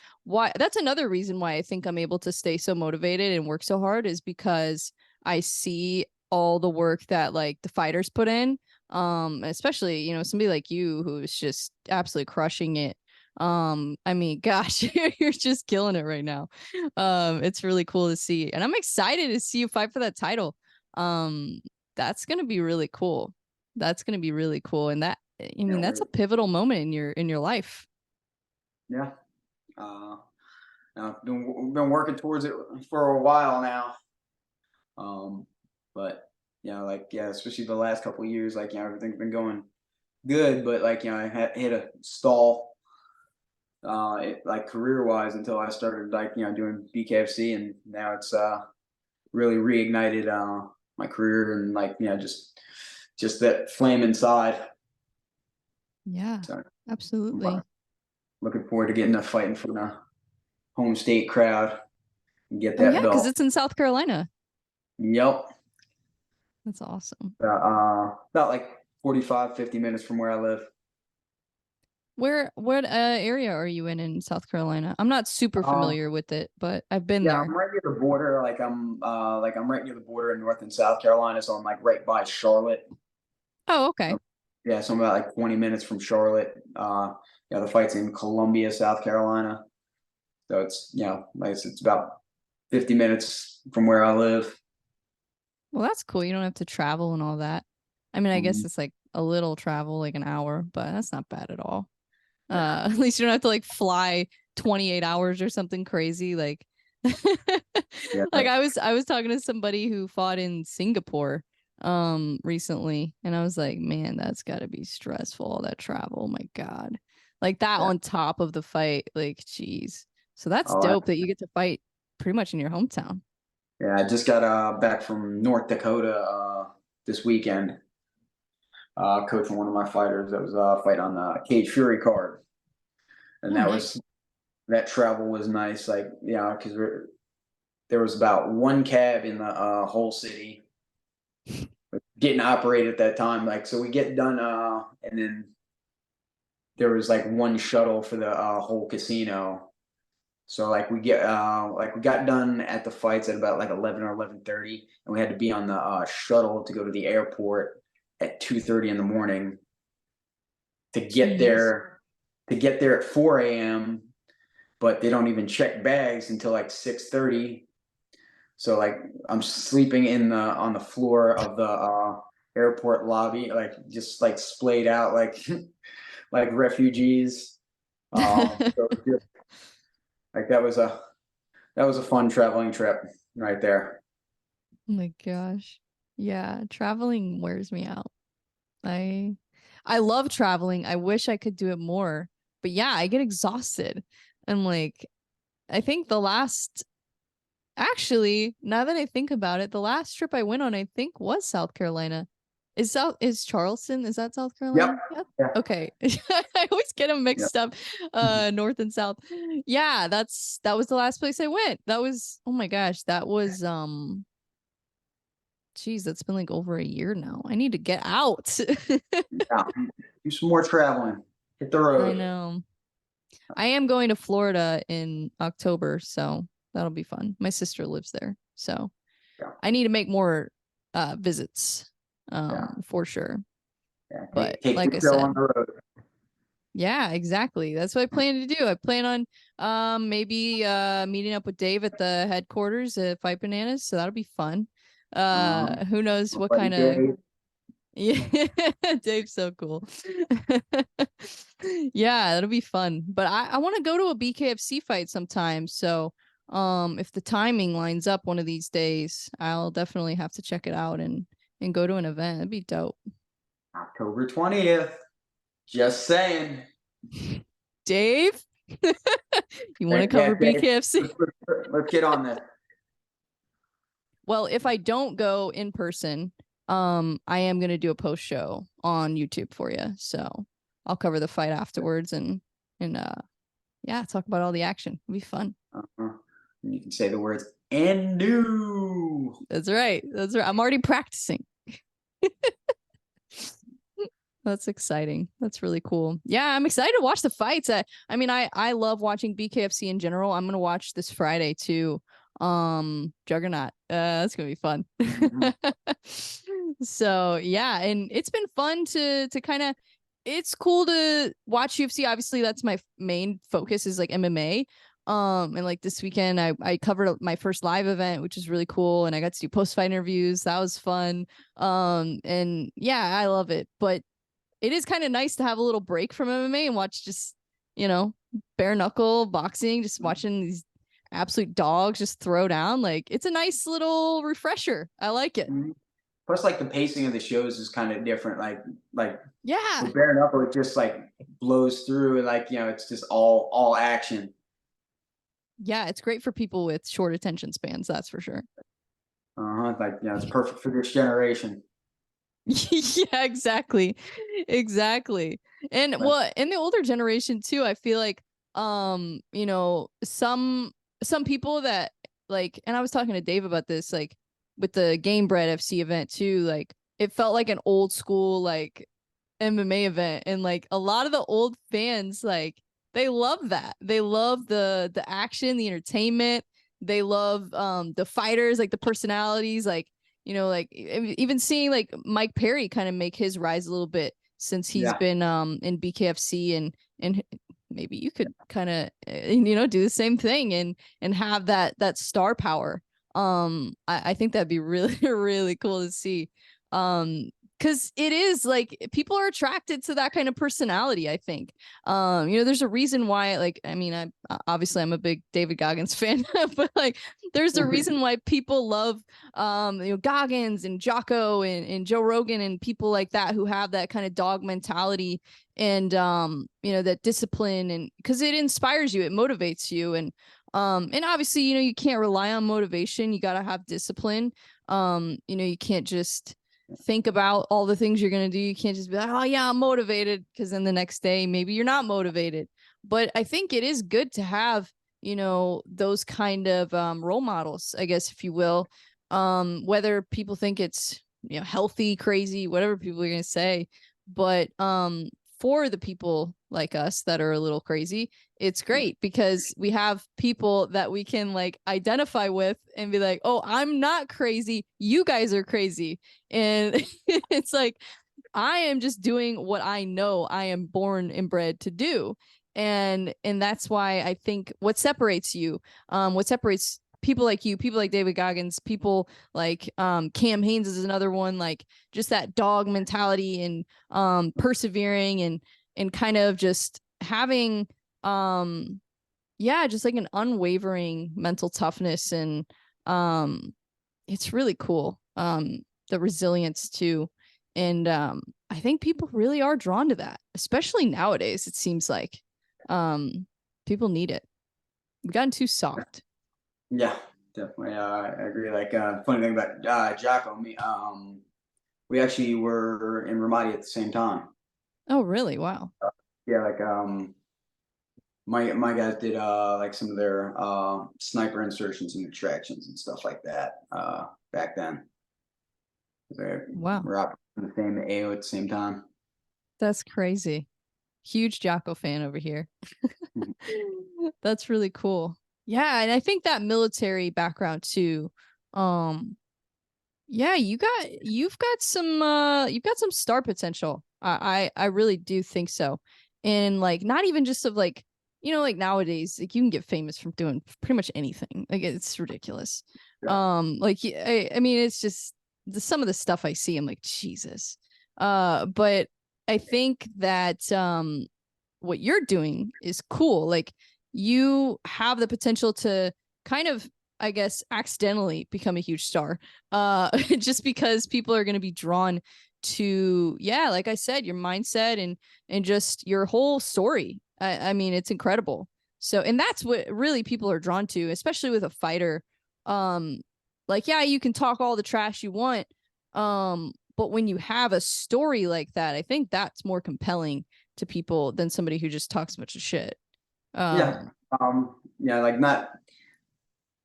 another reason why I think I'm able to stay so motivated and work so hard, is because I see all the work that like the fighters put in. Especially, you know, somebody like you who's just absolutely crushing it. I mean, gosh, you're just killing it right now. It's really cool to see. And I'm excited to see you fight for that title. Um, that's gonna be really cool. That's gonna be really cool. And that, I mean, that's a pivotal moment in your life. Yeah. Uh, I've been working towards it for a while now. But like especially the last couple of years, like everything's been going good, but like I had hit a stall, like career wise until I started like doing BKFC, and now it's really reignited my career and like just that flame inside. Yeah, So absolutely. looking forward to getting a fight in front of home state crowd and get Oh yeah, that because belt. it's in South Carolina. Yep. That's awesome. About like 45, 50 minutes from where I live. What area are you in South Carolina? I'm not super Um, familiar with it, but I've been yeah, there. I'm right near the border. I'm right near the border in North and South Carolina, so I'm like right by Charlotte. Oh, okay. Yeah, so I'm about like 20 minutes from Charlotte. The fight's in Columbia, South Carolina. So it's like it's about 50 minutes from where I live. Well, that's cool. You don't have to travel and all that. I mean, I guess Um, it's like a little travel, like an hour, but that's not bad at all. yeah, At least you don't have to like fly 28 hours or something crazy. Like, yeah, like I was talking to somebody who fought in Singapore recently, and I was like, man, that's got to be stressful, all that travel. Oh my God. Like that yeah. on top of the fight, like, geez. So that's Oh, dope that you get to fight pretty much in your hometown. yeah. I just got back from North Dakota this weekend. Coaching one of my fighters that was fighting on the Cage Fury card, and Oh, nice. that travel was nice. Like because there was about one cab in the whole city getting operated at that time. Like so, we get done, and then there was like one shuttle for the whole casino. So we got done at the fights at about like 11 or 11:30, and we had to be on the shuttle to go to the airport at 2:30 in the morning to get Jeez. there at 4 a.m. But they don't even check bags until like 6:30. So like I'm sleeping on the floor of the airport lobby, like just like splayed out like like refugees. So like that was a fun traveling trip right there. Oh my gosh. Yeah, traveling wears me out. I I love traveling. I wish I could do it more. But yeah, I get exhausted. And like I think the last actually, now that I think about it, the last trip I went on I think was South Carolina. Is Charleston? Is that South Yep. Carolina? Yeah. Yeah. Okay. I always get them Yep. mixed up, north and south. Yeah, that was the last place I went. That was, oh my gosh, that was geez, that's been like over a year now. I need to get out. Yeah. Do some more traveling. Hit the I road. know. I am going to Florida in October, so that'll be fun. My sister lives there, so Yeah. I need to make more visits, Yeah. for sure. Yeah. But Take like the I show on said, the road. yeah, exactly. That's what I plan to do. I plan on maybe meeting up with Dave at the headquarters at Fight Bananas, so that'll be fun. Who knows My what buddy kind of. Dave. Yeah, Dave's so cool. Yeah, that'll be fun. But I want to go to a BKFC fight sometime. So if the timing lines up one of these days, I'll definitely have to check it out and go to an event. That'd be dope. October 20th. Just saying. Dave, you want to Yeah, cover Dave. BKFC? Let's get on this. Well, if I don't go in person, I am gonna do a post show on YouTube for you. So I'll cover the fight afterwards and yeah, talk about all the action. It'll be fun. Uh-huh. And you can say the words and do. That's right. That's right. I'm already practicing. That's exciting. That's really cool. Yeah, I'm excited to watch the fights. I mean, I love watching BKFC in general. I'm gonna watch this Friday too. Juggernaut. That's gonna be fun. Mhm. So yeah, and it's been fun to kind of, it's cool to watch UFC. Obviously, that's my main focus is like MMA. And like this weekend, I covered my first live event, which is really cool, and I got to do post fight interviews. That was fun. And yeah, I love it. But it is kind of nice to have a little break from MMA and watch just, you know, bare knuckle boxing, just watching these absolute dogs just throw down. Like it's a nice little refresher. I like it. Mhm. Plus, like the pacing of the shows is kind of different. Like Yeah. with bare knuckle, it just like blows through, and like it's just all action. Yeah, it's great for people with short attention spans, that's for sure. Like it's perfect for this generation. Yeah, exactly. Exactly. And Like, well, in the older generation too, I feel like you know, some people that like, and I was talking to Dave about this, like with the Game Bread FC event too, like it felt like an old school like MMA event, and like a lot of the old fans, like they love that. They love the action, the entertainment. They love the fighters, like the personalities, like you know, like even seeing like Mike Perry kind of make his rise a little bit since he's yeah. been in BKFC, and maybe you could kind of you know, do the same thing and have that star power. I think that'd be really really cool to see. Because it is like people are attracted to that kind of personality, I think. You know, there's a reason why, like, I mean, obviously I'm a big David Goggins fan, but like there's a reason why people love you know, Goggins and Jocko and Joe Rogan and people like that who have that kind of dog mentality and you know, that discipline, and because it inspires you, it motivates you, and obviously, you know, you can't rely on motivation, you got to have discipline. You know, you can't just think about all the things you're going to do. You can't just be like, oh yeah, I'm motivated, because then the next day maybe you're not motivated. But I think it is good to have, you know, those kind of role models, I guess, if you will. Whether people think it's, you know, healthy, crazy, whatever people are going to say, but for the people like us that are a little crazy, it's great because we have people that we can like identify with and be like, oh, I'm not crazy, you guys are crazy. And it's like, I am just doing what I know I am born and bred to do. And that's why I think what separates you, what separates people like you, people like David Goggins, people like Cam Haynes is another one, like just that dog mentality and persevering and kind of just having yeah, just like an unwavering mental toughness, and um it's really cool. The resilience too. And I think people really are drawn to that, especially nowadays, it seems like. Um People need it. We've gotten too soft. Yeah, definitely. I agree. Like, funny thing about Jocko, me, we actually were in Ramadi at the same time. Oh, really? Wow. Yeah, like my guys did like some of their sniper insertions and extractions and stuff like that back then. They Wow. were out in the same AO at the same time. That's crazy. Huge Jocko fan over here. Mhm. That's really cool. Yeah, and I think that military background too. Um, yeah, you've got some star potential. I really do think so. And like not even just of like, you know, like nowadays, like you can get famous from doing pretty much anything. Like it's ridiculous. Yeah, Like I mean, it's just some of the stuff I see, I'm like, Jesus. But I think that what you're doing is cool. Like you have the potential to kind of, I guess, accidentally become a huge star. Just because people are going to be drawn to, yeah, like I said, your mindset and just your whole story. I mean, it's incredible. So, and that's what really people are drawn to, especially with a fighter. Um, like, yeah, you can talk all the trash you want. But when you have a story like that, I think that's more compelling to people than somebody who just talks a bunch of shit. yeah, Um, yeah. Like not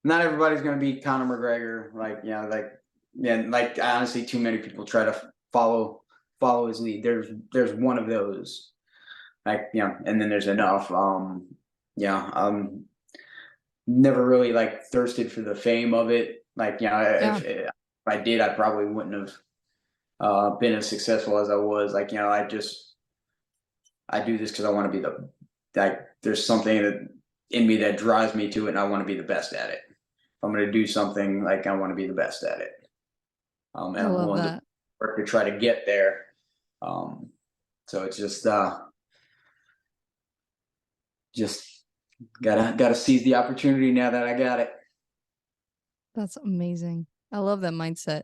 everybody's gonna be Conor McGregor. Like like yeah, like honestly, too many people try to follow his lead. There's one of those. Like and then there's enough. Yeah. never really like thirsted for the fame of it. Like, you know, if I did, I probably wouldn't have been as successful as I was. Like, you know, I do this because I want to be there's something that in me that drives me to it, and I want to be the best at it. If I'm going to do something, like, I want to be the best at it. And I I'm love willing that. to work to try to get there. So it's just gotta seize the opportunity now that I got it. That's amazing. I love that mindset.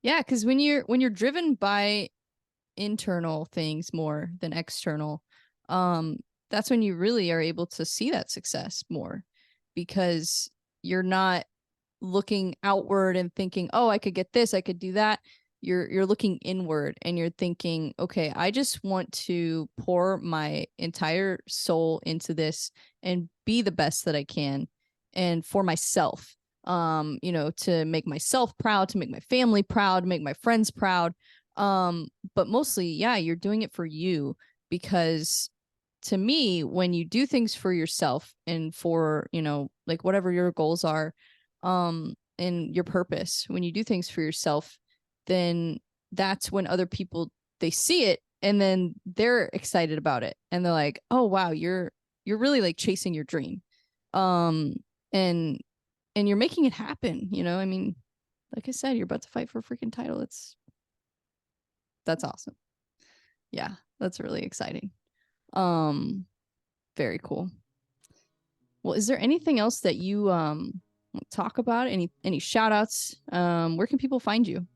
Yeah, because when you're driven by internal things more than external, that's when you really are able to see that success more, because you're not looking outward and thinking, oh, I could get this, I could do that. You're looking inward and you're thinking, okay, I just want to pour my entire soul into this and be the best that I can, and for myself, you know, to make myself proud, to make my family proud, to make my friends proud. But mostly, yeah, you're doing it for you, because to me, when you do things for yourself and for, you know, like whatever your goals are, and your purpose, when you do things for yourself, then that's when other people, they see it and then they're excited about it and they're like, oh wow, you're really like chasing your dream. Um, and you're making it happen, you know? I mean, like I said, you're about to fight for a freaking title. That's awesome. Yeah, that's really exciting. Very cool. Well, is there anything else that you talk about? Any shout outs? Where can people find you?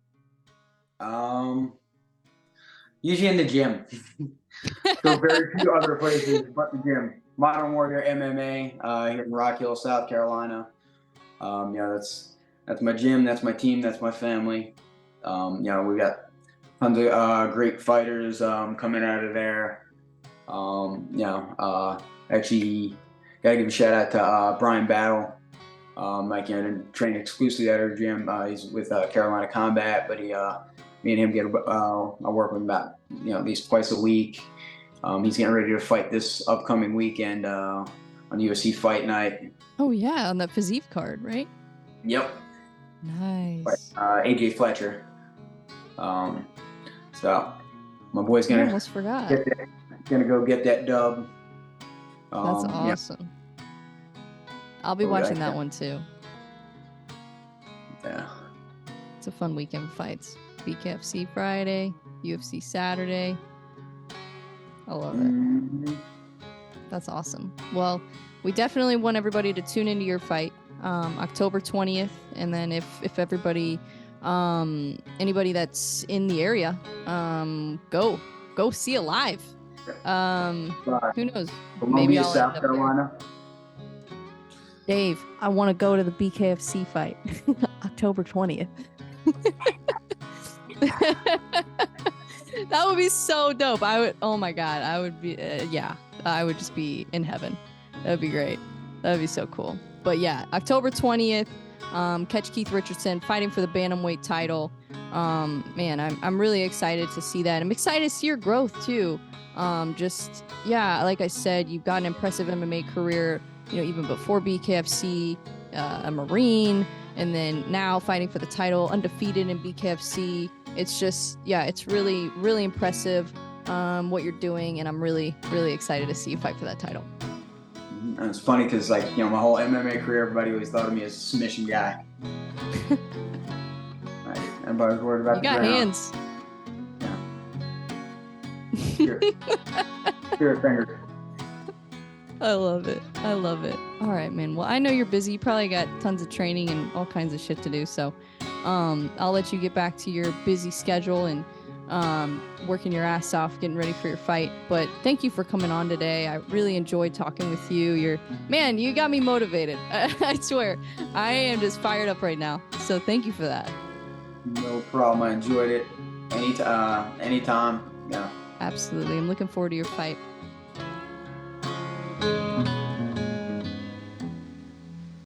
Usually in the gym. So very few other places but the gym. Modern Warrior MMA here in Rock Hill, South Carolina. Yeah, that's my gym, that's my team, that's my family. You know, we got tons of great fighters coming out of there. You know, actually, gotta give a shout out to Brian Battle. Like, you know, I didn't train exclusively at our gym. He's with Carolina Combat, but me and him I work with him about, you know, at least twice a week. He's getting ready to fight this upcoming weekend on UFC Fight Night. Oh yeah, on that physique card, right? Yep. Nice. AJ Fletcher. So my boy's I almost forgot. gonna go get that dub. That's awesome. Yeah. I'll be watching that one too. Yeah. It's a fun weekend of fights. BKFC Friday, UFC Saturday. I love it. Mm-hmm. That's awesome. Well, we definitely want everybody to tune into your fight, October 20th. And then if everybody, anybody that's in the area, go see it live. Who knows? Maybe I'll South Carolina. Dave, I want to go to the BKFC fight, October 20th. That would be so dope. Oh my God, I would be, yeah, I would just be in heaven. That would be great. That would be so cool. But yeah, October 20th, catch Keith Richardson fighting for the bantamweight title. Man, I'm really excited to see that. I'm excited to see your growth too. Just, yeah, like I said, you've got an impressive MMA career, you know, even before BKFC, a Marine, and then now fighting for the title, undefeated in BKFC. It's just, yeah, it's really, really impressive what you're doing, and I'm really, really excited to see you fight for that title. And it's funny because, like, you know, my whole MMA career, everybody always thought of me as a submission guy. Right. Everybody was worried about you got hands. Yeah. Spirit fingers. I love it. I love it. All right, man. Well, I know you're busy. You probably got tons of training and all kinds of shit to do. So I'll let you get back to your busy schedule and working your ass off, getting ready for your fight. But thank you for coming on today. I really enjoyed talking with you. Man, you got me motivated. I swear. I am just fired up right now. So thank you for that. No problem. I enjoyed it. Anytime. Yeah. Absolutely. I'm looking forward to your fight.